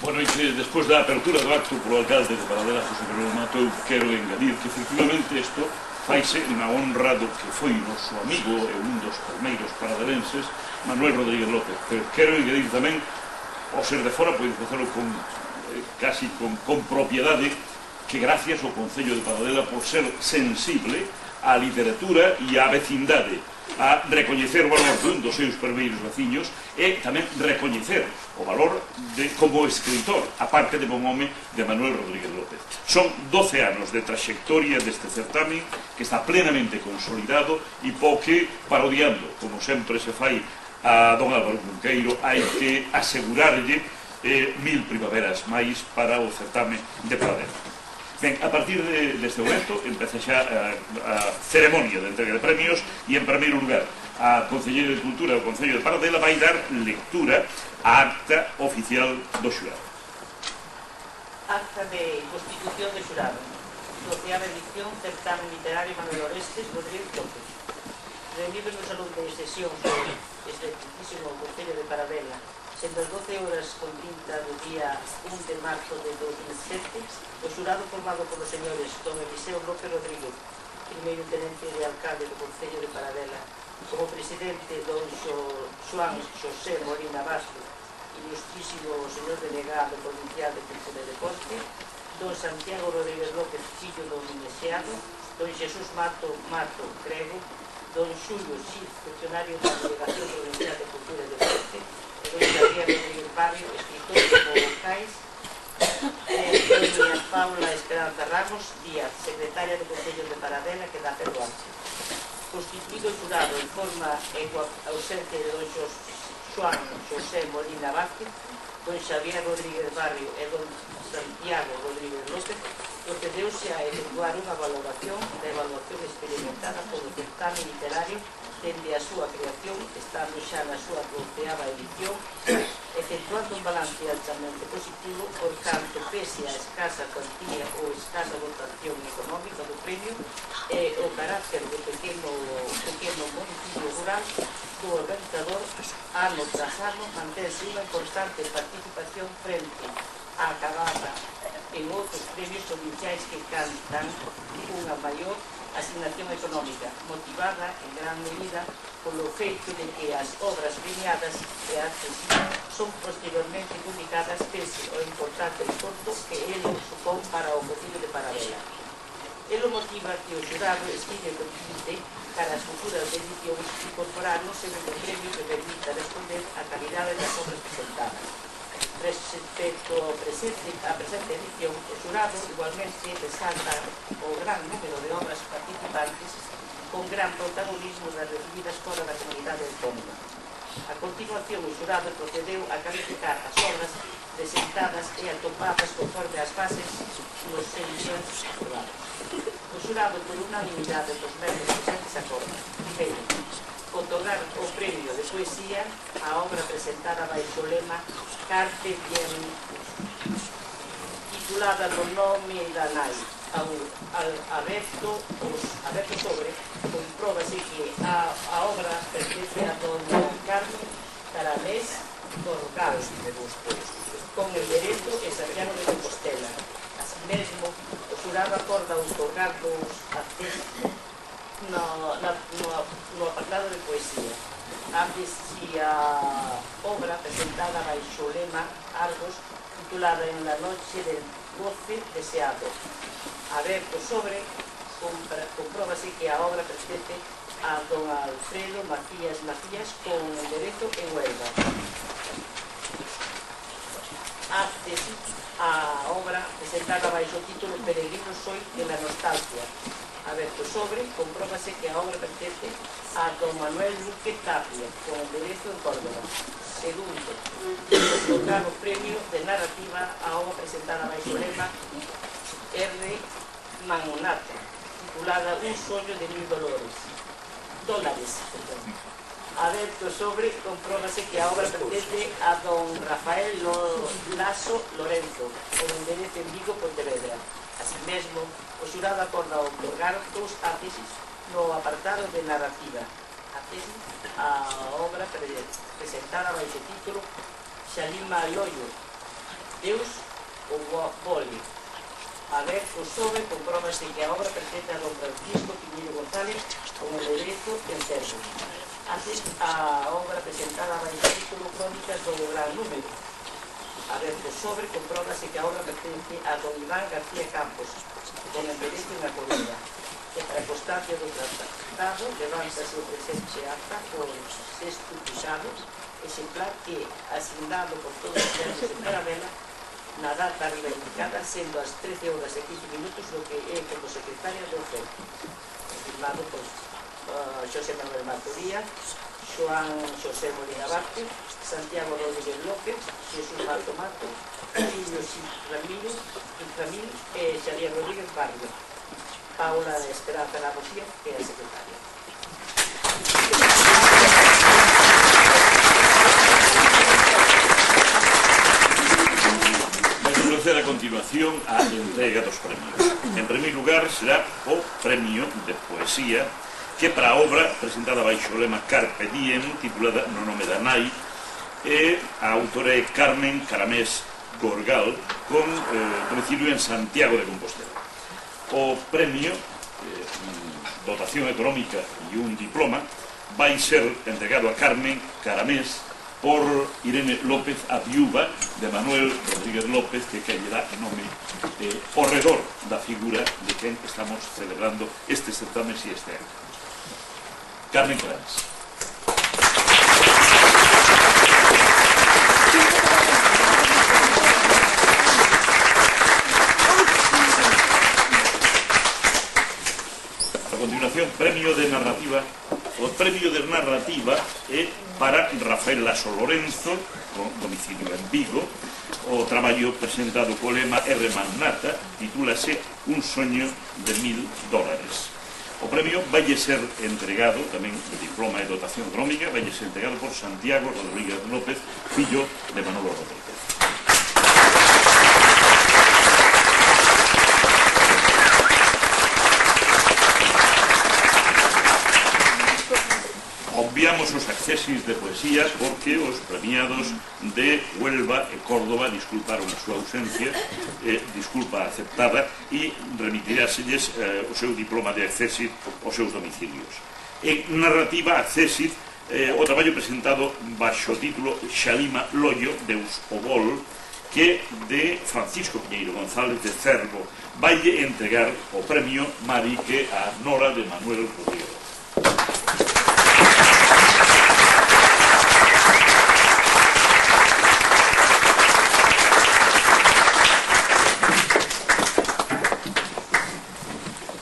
Bueno, e que despois da apertura do acto polo alcalde de Paradela, José Manuel Mato, eu quero engadir que efectivamente isto faise na honra do que foi noso amigo e un dos primeiros paradelenses, Manuel Rodríguez López. Pero quero engadir tamén, ao ser de fora, podes facelo casi con propiedade, que gracias ao Concello de Paradela por ser sensible á literatura e á vecindade, a recoñecer o valor dun dos seus primeiros veciños e tamén recoñecer o valor como escritor, a parte de bon home, de Manuel Rodríguez López. Son 12 anos de trayectoria deste certame que está plenamente consolidado e porque, parodiando, como sempre se fai a don Álvaro Cunqueiro, hai que asegurarlle 1000 primaveras máis para o certame de Paradela. Ben, a partir deste momento empeza xa a ceremonia de entrega de premios e, en primeiro lugar, a Concelleira de Cultura do Concello de Paradela vai dar lectura á acta oficial do xurado. Acta de constitución de xurado. 12ª edición, certamen literario Manuel Orestes Rodríguez López. Reunidos no salón de sesión sobre este excelentísimo Concello de Paradela, sendo as 12 horas con 30 do día 1 de marzo de 2007, o xurado formado polos señores don Eliseo López Rodríguez, primeiro tenente de alcalde do Concello de Paradela, como presidente don Xoán Xosé Molina Vázquez, ilustrísimo señor delegado provincial de Cultura e Deporte, don Santiago Rodríguez López, fillo do Minesiano, don Xesús Mato Crego, don Xulio Xil, funcionario da Delegación Provincial de Cultura e Deporte, don Xavier Rodríguez Barrio, escritor como vocais, doña Paula Esperanza Ramos Díaz, secretaria do Concello de Paradela, que dá pelo acto. Constituído o xurado en forma e coa ausencia de don Xoán Xosé Molina Vázquez, don Xavier Rodríguez Barrio e don Santiago Rodríguez López, procedeuse a efectuar unha valoración da evaluación experimentada polo certame literario dende a súa creación, estando xa na súa 12ª edición, efectuando un balance altamente positivo por canto pese a escasa cuantía ou escasa dotación económica do premio e o carácter do pequeno municipio rural do organizador, ano tras ano mantense unha constante participación frente á acabada en outros premios provinciais que cantan unha maior asignación económica, motivada en gran medida polo feito de que as obras premiadas e accesibles son posteriormente publicadas pese ao importante esforzo que elo supón para o Concello de Paradela. Elo motiva que o xurado estime consciente cara as futuras edicións incorporar un segundo premio que permita responder á calidade das obras presentadas. Respecto a presente edición, o xurado igualmente resalta o gran número de obras participantes con gran protagonismo das recibidas fora da comunidade autónoma. A continuación, o xurado procedeu a calificar as obras presentadas e atopadas conforme as fases nos edicións aprobadas. O xurado, por unanimidade dos membros presentes, acorda: primeiro, otorgar o premio de poesía á obra presentada baixo o lema Carpe Diem, titulada no nome da nai, aberto sobre, compróbase que a obra pertence a dona Carmen Caramés Dorgal, con el derecho en Santiago de Compostela. Así mesmo, o xurado acorda outorgar dos accesos no apartado de poesía. Antes, si a obra presentada baixo o lema Argos, titulada En la noche del goce deseado, aberto sobre, compróbase que a obra pertence a don Alfredo Macías con el derecho en Huelva. Antes, a obra presentada baixo o título Peregrino soy de la nostalgia, aberto sobre, compróbase que a obra pertence a don Manuel Luque Tapia, con el derecho en Córdoba. Segundo, otorgar o premio de narrativa a obra presentada baixo o lema R. Manonata, titulada Un sueño de mil dólares. Aberto sobre, compróbase que a obra pertence a don Rafael Lasso Lorenzo, con el derecho en Vigo, Pontevedra. Así mesmo, o xurado acorda otorgar dos ápices no apartado de narrativa. A obra presentada baixo o título Xalima Loio, Deus ou Boli. A ver, o sobre compróbase que a obra pertence a don Francisco Piñeiro González como derecho en Cervo. A obra presentada vai título Crónicas do Gran Número. A ver, o sobre compróbase que a obra pertence a don Iván García Campos, con enderezo na Coruña. E para constancia do tratado, levántase o presente acta por sexto pisado, exemplar que, asignado por todos os membros de Paradela, na data arriba indicada, sendo as 13 horas e 15 minutos, do que é como secretaria do CEP. Firmado por José Manuel Maturía, Joan José Molina Vázquez, Santiago Rodríguez López, Jesús Mato Mato, Camilo Ramírez e Xavier Rodríguez Barrio. Paula Esperanza Ramosía, que é a secretaria. A continuación a entrega dos premios. En primeiro lugar será o premio de poesía que para a obra presentada baixo o lema Carpe Diem, titulada No nome da nai, e a autora é Carmen Caramés Gorgal, con domicilio en Santiago de Compostela. O premio, dotación económica e un diploma, vai ser entregado a Carmen Caramés por Irene López, a viúva de Manuel Rodríguez López, que lle dá nome ao redor da figura de quen estamos celebrando este certamen e este ano. Carmen Caramés. A continuación, premio de narrativa. O premio de narrativa é para Rafael Laso Lorenzo, con domicilio en Vigo. O traballo presentado co lema R. Magnata titúlase Un soño de $1000. O premio vai ser entregado, tamén de diploma e dotación económica, vai ser entregado por Santiago Rodríguez López, fillo de Manolo Rodríguez. Obviamos os accesis de poesía porque os premiados de Huelva e Córdoba disculparon a súa ausencia, disculpa aceptada, e remitiráselles o seu diploma de accesis aos seus domicilios. En narrativa accesis, o traballo presentado baixo o título Xalima Loio, Deus o Gol, que de Francisco Piñeiro González de Cervo vai entregar o premio Marique a nora de Manuel Rodríguez.